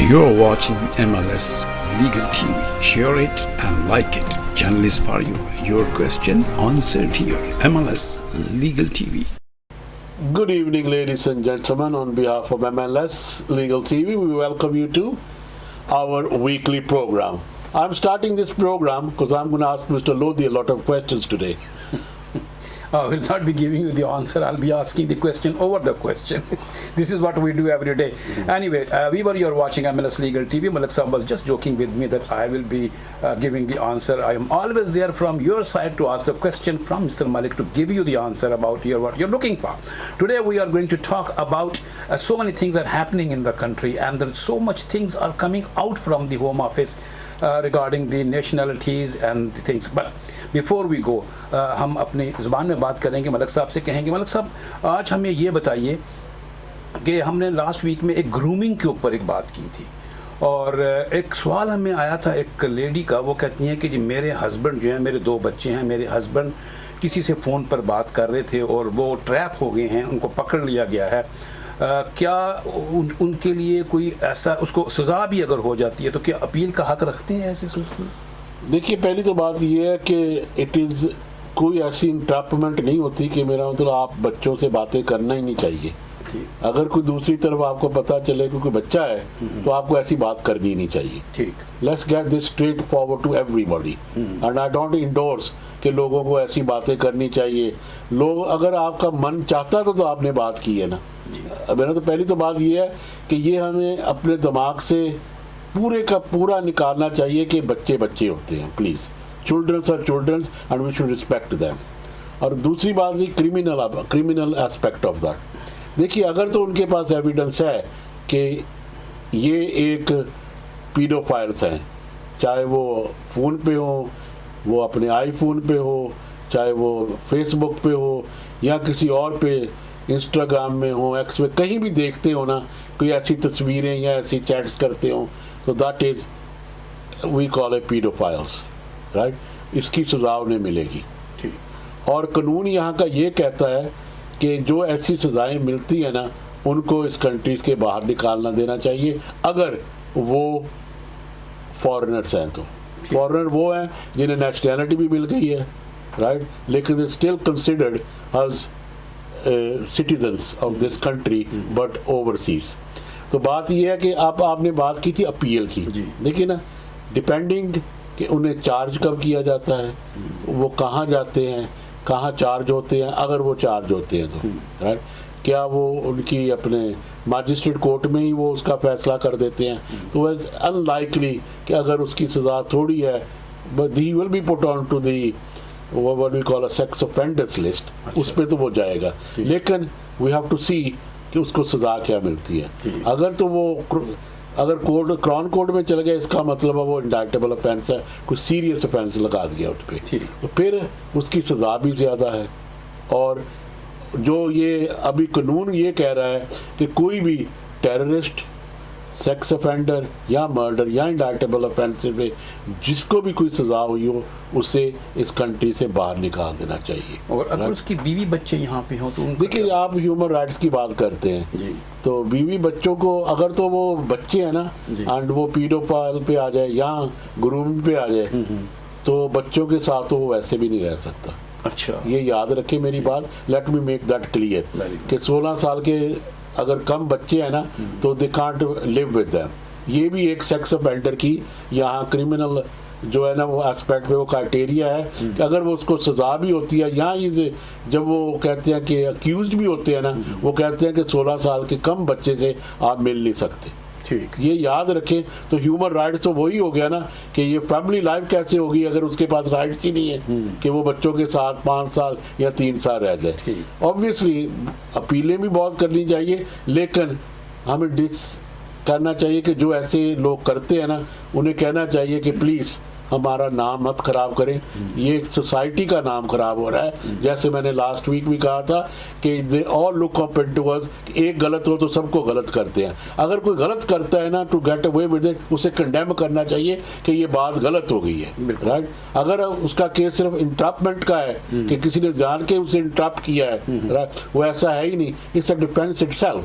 You're watching MLS Legal TV. Share it and like it. Channel is for you. Your question answered here. MLS Legal TV. Good evening, ladies and gentlemen. On behalf of MLS Legal TV, we welcome you to our weekly program. I'm starting this program because I'm going to ask Mr. Lodi a lot of questions today. I will not be giving you the answer. I'll be asking the question over the question. This is what we do every day. Anyway, you're watching MLS Legal TV. Malik Saab was just joking with me that I will be giving the answer. I am always there from your side to ask the question from Mr. Malik to give you the answer about what you're looking for. Today we are going to talk about so many things are happening in the country, and there so much things are coming out from the Home Office regarding the nationalities and the things. But before we go, हम अपनी ज़ुबान में बात करेंगे. मलिक साहब से कहेंगे, मलिक साहब आज हमें ये बताइए कि हमने लास्ट वीक में एक ग्रूमिंग के ऊपर एक बात की थी, और एक सवाल हमें आया था एक लेडी का. वो कहती हैं कि जी मेरे हस्बैंड जो हैं, मेरे 2 बच्चे हैं, मेरे हस्बैंड किसी से फ़ोन पर बात कर रहे थे और वो ट्रैप हो गए हैं, उनको पकड़ लिया गया है. क्या उनके लिए कोई ऐसा, उसको सज़ा भी अगर हो जाती है तो क्या अपील का हक रखते हैं ऐसे सूरत में? देखिए, पहली तो बात ये है कि इट इज़ कोई ऐसी इंट्रैपमेंट नहीं होती कि मेरा मतलब आप बच्चों से बातें करना ही नहीं चाहिए. अगर कोई दूसरी तरफ आपको पता चले कि कोई बच्चा है तो आपको ऐसी बात करनी नहीं चाहिए. ठीक, let's get this straight forward to everybody and I don't endorse कि लोगों को ऐसी बातें करनी चाहिए. लोग, अगर आपका मन चाहता तो आपने बात की है ना. मेरा तो पहली तो बात ये है कि ये हमें अपने दिमाग से पूरे का पूरा निकालना चाहिए कि बच्चे बच्चे होते हैं. Please, childrens are childrens and we should respect them. और दूसरी बात भी क्रिमिनल एस्पेक्ट ऑफ दैट. देखिए, अगर तो उनके पास एविडेंस है कि ये एक पीडोफाइल्स हैं, चाहे वो फ़ोन पे हो, वो अपने आईफोन पे हो, चाहे वो फेसबुक पे हो या किसी और पे इंस्टाग्राम में हो, एक्स में कहीं भी देखते हो ना कोई ऐसी तस्वीरें या ऐसी चैट्स करते हो, तो that is we call a paedophiles, right. इसकी सज़ा उन्हें मिलेगी. ठीक. और कानून यहाँ का ये कहता है कि जो ऐसी सज़ाएं मिलती है ना उनको इस कंट्रीज़ के बाहर निकालना देना चाहिए अगर वो फॉरेनर्स हैं. तो फॉरेनर वो हैं जिन्हें नेशनैलिटी भी मिल गई है, राइट, लेकिन they still considered as citizens of this country but overseas. तो बात यह है कि आपने बात की थी अपील की. देखिए ना, डिपेंडिंग कि उन्हें चार्ज कब किया जाता है, वो कहाँ जाते हैं, कहाँ चार्ज होते हैं. अगर वो चार्ज होते हैं तो राइट, क्या वो उनकी अपने मजिस्ट्रेट कोर्ट में ही वो उसका फैसला कर देते हैं, तो वह अनलाइकली कि अगर उसकी सज़ा थोड़ी है, but he will be put on to the what we call a sex offenders list. उस पर तो वो जाएगा, लेकिन we have to see कि उसको सज़ा क्या मिलती है. अगर तो वो अगर क्राउन कोर्ट में चल गया, इसका मतलब है वो इंडाइक्टेबल ऑफेंस है, कुछ सीरियस ऑफेंस लगा दिया उस पर, तो फिर उसकी सज़ा भी ज़्यादा है. और जो ये अभी कानून ये कह रहा है कि कोई भी टेररिस्ट, सेक्स ऑफेंडर या मर्डर या इंडाइक्टेबल ऑफेंस में जिसको भी कोई सज़ा हुई हो उसे इस कंट्री से बाहर निकाल देना चाहिए. और अगर उसकी बीवी बच्चे यहाँ पे हो तो देखिए, आप ह्यूमन राइट्स की बात करते हैं जी, तो बीवी बच्चों को, अगर तो वो बच्चे हैं ना एंड वो पीडोफाइल पे आ जाए या ग्रूमिंग पे आ जाए, तो बच्चों के साथ तो वो वैसे भी नहीं रह सकता. अच्छा, ये याद रखे मेरी बात. Let me make that clear कि 16 साल के अगर कम बच्चे हैं ना तो they can't live with them. ये भी एक सेक्स ऑफेंडर की यहाँ क्रिमिनल जो है ना वो एस्पेक्ट पे वो क्राइटेरिया है कि अगर वो उसको सज़ा भी होती है, यहाँ ही से जब वो कहते हैं कि अक्यूज भी होते हैं ना, वो कहते हैं कि 16 साल के कम बच्चे से आप मिल नहीं सकते. ठीक, ये याद रखें. तो ह्यूमन राइट्स तो वही हो गया ना कि ये फैमिली लाइफ कैसे होगी अगर उसके पास राइट्स ही नहीं है कि वो बच्चों के साथ 5 साल या 3 साल रह जाए. ऑब्वियसली अपीलें भी बहुत करनी चाहिए, लेकिन हमें करना चाहिए कि जो ऐसे लोग करते हैं ना उन्हें कहना चाहिए कि प्लीज़ हमारा नाम मत ख़राब करें. ये सोसाइटी का नाम ख़राब हो रहा है. जैसे मैंने लास्ट वीक भी कहा था कि they all look up into अस. एक गलत हो तो सबको गलत करते हैं. अगर कोई गलत करता है ना, to get away with it, उसे कंडेम करना चाहिए कि ये बात गलत हो गई है, राइट. अगर उसका केस सिर्फ इंट्रप्टमेंट का है कि किसी ने जान के उसे इंट्रप्ट किया है, वो ऐसा है ही नहीं. It's a defence itself.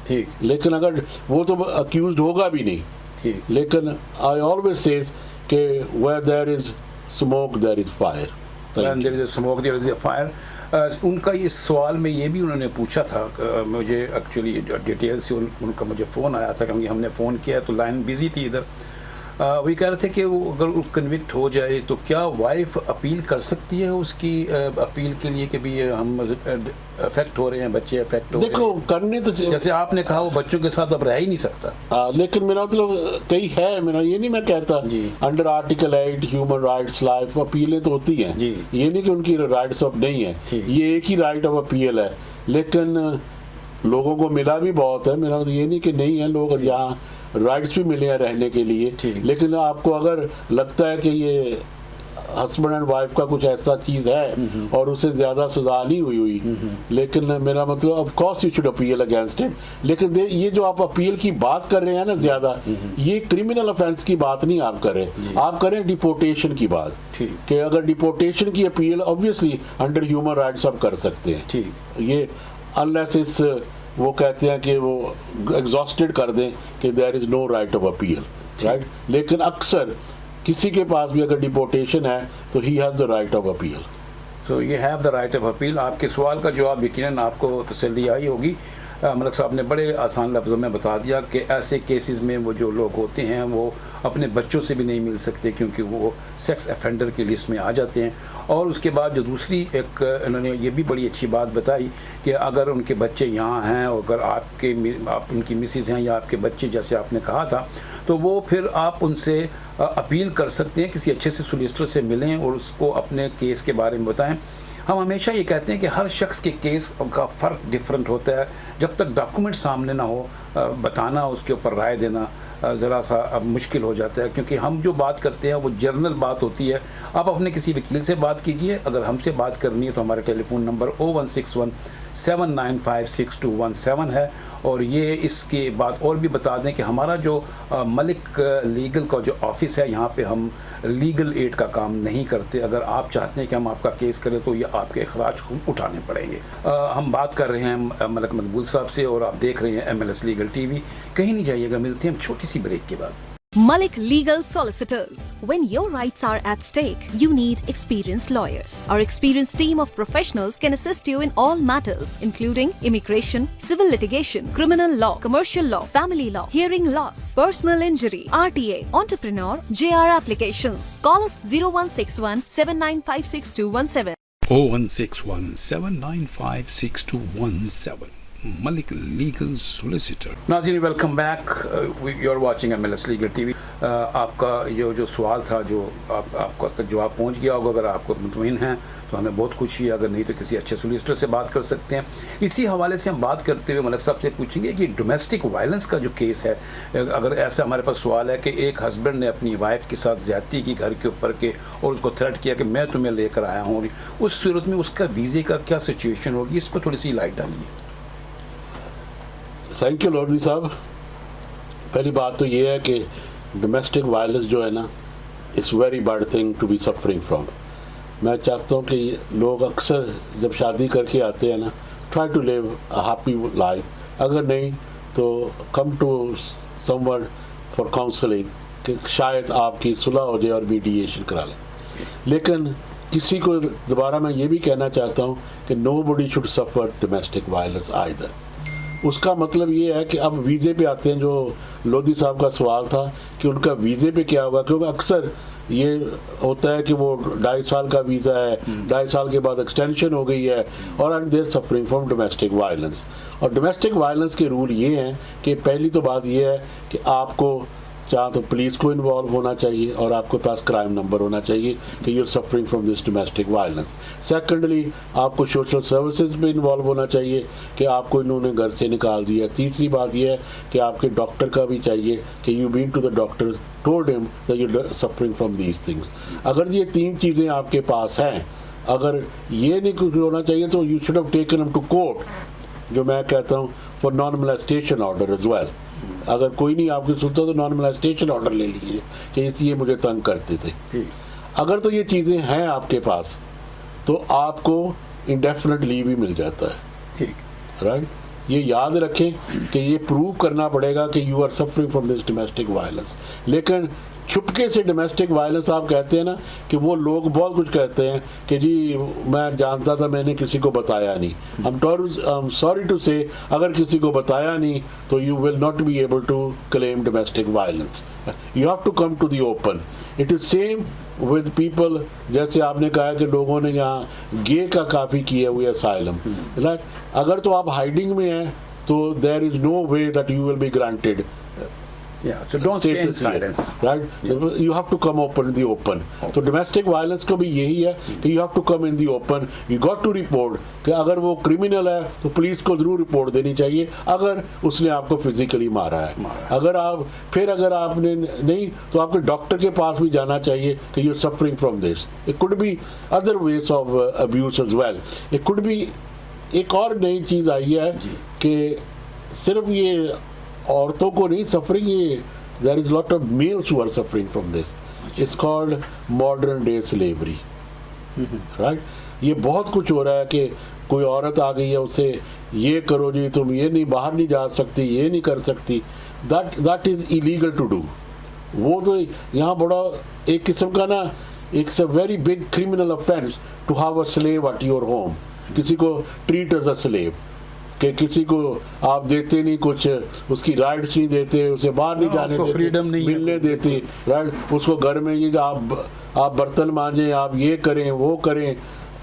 ठीक, लेकिन अगर वो तो अक्यूज्ड होगा भी नहीं, ठीक। लेकिन आई ऑलवेज सेज कि where there is smoke there is fire. When there is a smoke, there is a fire. उनका इस सवाल में ये भी उन्होंने पूछा था, मुझे एक्चुअली डिटेल से उनका मुझे फ़ोन आया था क्योंकि हमने फ़ोन किया तो लाइन बिजी थी इधर। वही कह रहे थे कि वो अगर कन्विक्ट हो जाए तो क्या वाइफ अपील कर सकती है उसकी अपील के लिए कि भी हम अफेक्ट हो रहे हैं, बच्चे अफेक्ट हो देखो रहे हैं। करने तो जैसे आपने कहा वो बच्चों के साथ अब रह ही नहीं सकता। लेकिन मेरा मतलब कई है, मेरा ये नहीं मैं कहता जी। Under article 8 human rights life अपीलें तो होती हैं, जी। ये नहीं कि उनकी राइट्स अब नहीं है, ठीक। ये एक ही राइट ऑफ अपील है, लेकिन लोगों को मिला भी बहुत है। मेरा मतलब ये नहीं कि नहीं है, लोग यहाँ राइट्स भी मिले हैं रहने के लिए। ठीक। लेकिन आपको अगर लगता है कि ये हस्बैंड एंड वाइफ का कुछ ऐसा चीज़ है और उससे ज़्यादा सजा नहीं हुई लेकिन मेरा मतलब of course you should appeal against it. लेकिन ये जो आप अपील की बात कर रहे हैं ना ज़्यादा, ये क्रिमिनल ऑफेंस की बात नहीं आप कर रहे, आप करें डिपोर्टेशन की बात। ठीक। कि अगर डिपोर्टेशन की appeal obviously under human rights आप कर सकते हैं। ठीक। ये अनलेस इस वो कहते हैं कि वो एग्जॉस्टेड कर दें कि there is no right of appeal, right. लेकिन अक्सर किसी के पास भी अगर डिपोर्टेशन है तो he has the right of appeal. So ये have the right of appeal. आपके सवाल का जवाब यकीनन आपको तसल्ली आई होगी। मलिक साहब ने बड़े आसान लफ्ज़ों में बता दिया कि ऐसे केसेस में वो जो लोग होते हैं वो अपने बच्चों से भी नहीं मिल सकते क्योंकि वो सेक्स ऑफेंडर की लिस्ट में आ जाते हैं। और उसके बाद जो दूसरी एक इन्होंने ये भी बड़ी अच्छी बात बताई कि अगर उनके बच्चे यहाँ हैं और अगर आप उनकी मिसेज हैं या आपके बच्चे जैसे आपने कहा था, तो वो फिर आप उनसे अपील कर सकते हैं, किसी अच्छे से सोलिसिटर से मिलें और उसको अपने केस के बारे में बताएं। हम हमेशा ये कहते हैं कि हर शख्स के केस का फ़र्क डिफरेंट होता है, जब तक डॉक्यूमेंट सामने ना हो बताना, उसके ऊपर राय देना ज़रा सा मुश्किल हो जाता है क्योंकि हम जो बात करते हैं वो जर्नल बात होती है। आप अपने किसी वकील से बात कीजिए, अगर हमसे बात करनी है तो हमारे टेलीफोन नंबर 0161 7956217 है। और ये इसके बाद और भी बता दें कि हमारा जो मलिक लीगल का जो ऑफिस है, यहाँ पे हम लीगल एड का काम नहीं करते। अगर आप चाहते हैं कि हम आपका केस करें तो ये आपके अखराज उठाने पड़ेंगे। हम बात कर रहे हैं मलिक मकबूल साहब से और आप देख रहे हैं MLS लीगल टीवी। कहीं नहीं जाइएगा, मिलते हैं हम छोटी सी ब्रेक के बाद। Malik Legal Solicitors. When your rights are at stake, you need experienced lawyers. Our experienced team of professionals can assist you in all matters, including immigration, civil litigation, criminal law, commercial law, family law, hearing loss, personal injury, RTA, entrepreneur, JR applications. Call us 0161 7956217. 0161 7956217. Malik Legal Solicitor. नाज़रीन welcome back, you are watching MLS legal TV. आपका जो सवाल था जो आपको तक जवाब पहुंच गया होगा। अगर आपको मुतमईन हैं तो हमें बहुत खुशी है, अगर नहीं तो किसी अच्छे सोलिसिटर से बात कर सकते हैं। इसी हवाले से हम बात करते हुए मलिक साहब से पूछेंगे कि डोमेस्टिक वायलेंस का जो केस है, अगर ऐसा हमारे पास सवाल है कि एक हस्बैंड ने अपनी वाइफ के साथ ज़्यादती की घर के ऊपर के और उसको थ्रेट किया कि मैं तुम्हें लेकर आया हूँ, उस सूरत में उसका वीज़े का क्या सिचुएशन होगी, इस पर थोड़ी सी लाइट डालिए। थैंक यू लॉर्डी साहब। पहली बात तो ये है कि डोमेस्टिक वायलेंस जो है ना, it's very bad thing to be suffering from. मैं चाहता हूँ कि लोग अक्सर जब शादी करके आते हैं ना, try to live a happy life. अगर नहीं तो come to someone for counselling कि शायद आपकी सुलह हो जाए और मीडिएशन करा लें। लेकिन किसी को दोबारा मैं ये भी कहना चाहता हूँ कि nobody should suffer domestic violence either. उसका मतलब ये है कि अब वीज़े पे आते हैं, जो लोधी साहब का सवाल था कि उनका वीज़े पे क्या होगा, क्योंकि अक्सर ये होता है कि वो 2.5 साल का वीज़ा है, 2.5 साल के बाद एक्सटेंशन हो गई है और there suffering from domestic violence. और डोमेस्टिक वायलेंस के रूल ये हैं कि पहली तो बात ये है कि आपको चाहे तो पुलिस को इन्वॉल्व होना चाहिए और आपके पास क्राइम नंबर होना चाहिए कि you are suffering from this domestic violence. Secondly आपको सोशल सर्विसेज में इन्वॉल्व होना चाहिए कि आपको इन्होंने घर से निकाल दिया। तीसरी बात यह है कि आपके डॉक्टर का भी चाहिए कि you been to the doctor told him that you are suffering from these things. अगर ये 3 चीज़ें आपके पास हैं, अगर ये नहीं कुछ होना चाहिए तो you should have taken him to court, जो मैं कहता हूँ for non molestation order as well. अगर कोई नहीं आपकी सुनता तो नॉन मोलेस्टेशन ऑर्डर ले लीजिए कि इसलिए मुझे तंग करते थे। अगर तो ये चीज़ें हैं आपके पास तो आपको इंडेफिनिट लीव भी मिल जाता है। ठीक, राइट। ये याद रखें कि ये प्रूव करना पड़ेगा कि you are suffering from this domestic violence. लेकिन छुपके से डोमेस्टिक वायलेंस आप कहते हैं ना कि वो लोग बहुत कुछ कहते हैं कि जी मैं जानता था, मैंने किसी को बताया नहीं। आई एम सॉरी टू से, अगर किसी को बताया नहीं तो you will not be able to claim domestic violence. You have to come to the open. It is same with people, जैसे आपने कहा कि लोगों ने यहाँ गे का काफ़ी किया हुआ असाइलम, राइट। अगर तो आप हाइडिंग में हैं तो there is no way that you will be granted. Yeah, so don't stay in silence. Right? Yeah. You have to come open in the open. तो domestic violence का भी यही है कि you have to come in the open. You got to report कि अगर वो criminal है तो पुलिस को जरूर रिपोर्ट देनी चाहिए अगर उसने आपको फिजिकली मारा है। अगर आपने नहीं तो आपके डॉक्टर के पास भी जाना चाहिए कि you're suffering from this. It could be other ways of abuse as well. It could be एक और नई चीज़ आई है कि सिर्फ ये औरतों को नहीं सफरिंग, ये there is lot of males who are suffering from this. It's called modern day slavery, right. ये बहुत कुछ हो रहा है कि कोई औरत आ गई है, उससे ये करो जी, तुम ये नहीं बाहर नहीं जा सकती, ये नहीं कर सकती। That is illegal to do. वो तो यहाँ बड़ा एक किस्म का ना, it's a very big criminal offence to have a slave at your home. किसी को ट्रीट एज अ स्लेव, कि किसी को आप देते नहीं कुछ, उसकी राइट्स नहीं देते, उसे बाहर नहीं जाने देते, फ्रीडम नहीं मिलने देते, राइट। उसको घर में ये आप बर्तन मांजें, आप ये करें वो करें। I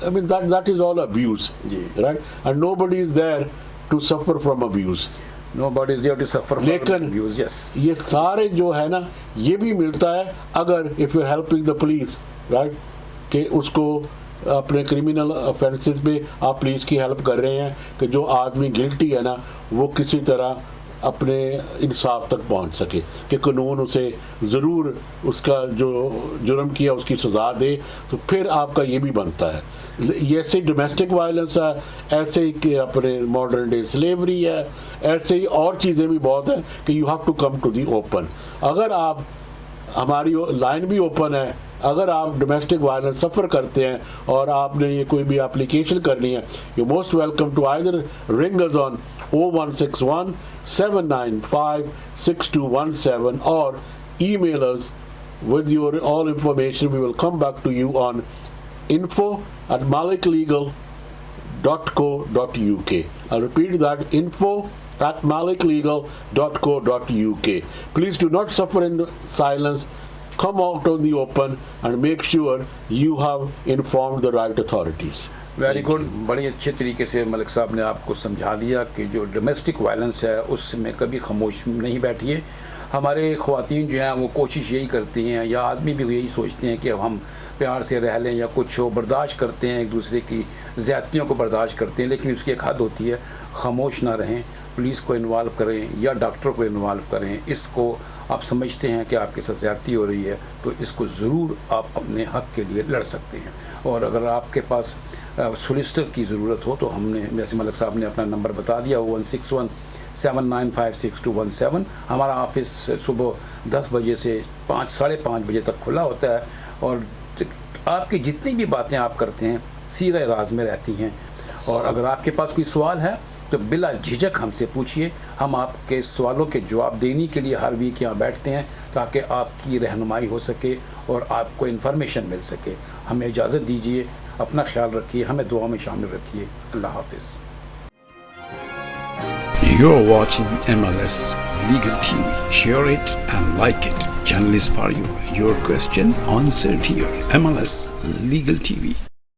mean that is all abuse, right. And nobody is there to suffer from abuse. Nobody is there to suffer from लेकिन abuse. Yes. ये सारे जो है ना, ये भी मिलता है अगर if you are helping the police, right, कि उसको अपने क्रिमिनल ऑफेंसेस पे आप पुलिस की हेल्प कर रहे हैं कि जो आदमी गिल्टी है ना वो किसी तरह अपने इंसाफ तक पहुंच सके, कि कानून उसे ज़रूर उसका जो जुर्म किया उसकी सज़ा दे। तो फिर आपका ये भी बनता है। ये ऐसे डोमेस्टिक वायलेंस है, ऐसे ही कि अपने मॉडर्न डे स्लेवरी है, ऐसे ही और चीज़ें भी बहुत हैं कि you have to come to the open. अगर आप, हमारी लाइन भी ओपन है, अगर आप डोमेस्टिक वायलेंस सफ़र करते हैं और आपने ये कोई भी एप्लीकेशन करनी है, you most welcome to either ring us on 0161 795 6217 और email us with your all information. We will come back to you on info@maliklegal.co.uk. I'll repeat that, info@maliklegal.co.uk. Please do not suffer in silence. Come out on the open and make sure you have informed the right authorities. Very good. बड़ी अच्छे तरीके से मलिक साहब ने आपको समझा दिया कि जो डोमेस्टिक वायलेंस है उसमें कभी खामोश नहीं बैठिए। हमारे ख़वातीन जो हैं वो कोशिश यही करती हैं, या आदमी भी यही सोचते हैं कि अब हम प्यार से रह लें या कुछ हो, बर्दाश्त करते हैं, एक दूसरे की ज़्यादतियों को बर्दाश्त करते हैं, लेकिन उसकी एक हद होती है। खामोश ना रहें, पुलिस को इन्वॉल्व करें या डॉक्टर को इन्वॉल्व करें। इसको आप समझते हैं कि आपके साथ ज़्यादती हो रही है तो इसको ज़रूर आप अपने हक़ के लिए लड़ सकते हैं। और अगर आपके पास सोलिसिटर की ज़रूरत हो तो हमने, जैसे मलिक साहब ने अपना नंबर बता दिया, 161 795 6217। हमारा ऑफिस सुबह 10 बजे से 5-5:30 बजे तक खुला होता है और आपकी जितनी भी बातें आप करते हैं सीधे राज में रहती हैं। और अगर आपके पास कोई सवाल है तो बिला झिझक हमसे पूछिए। हम आपके सवालों के जवाब देने के लिए हर वीक यहाँ बैठते हैं ताकि आपकी रहनुमाई हो सके और आपको इन्फॉर्मेशन मिल सके। हमें इजाज़त दीजिए, अपना ख्याल रखिए, हमें दुआ में शामिल रखिए। अल्लाह हाफिज़। You're watching MLS Legal TV. Share it and like it. Channel is for you. Your question answered here. MLS Legal TV.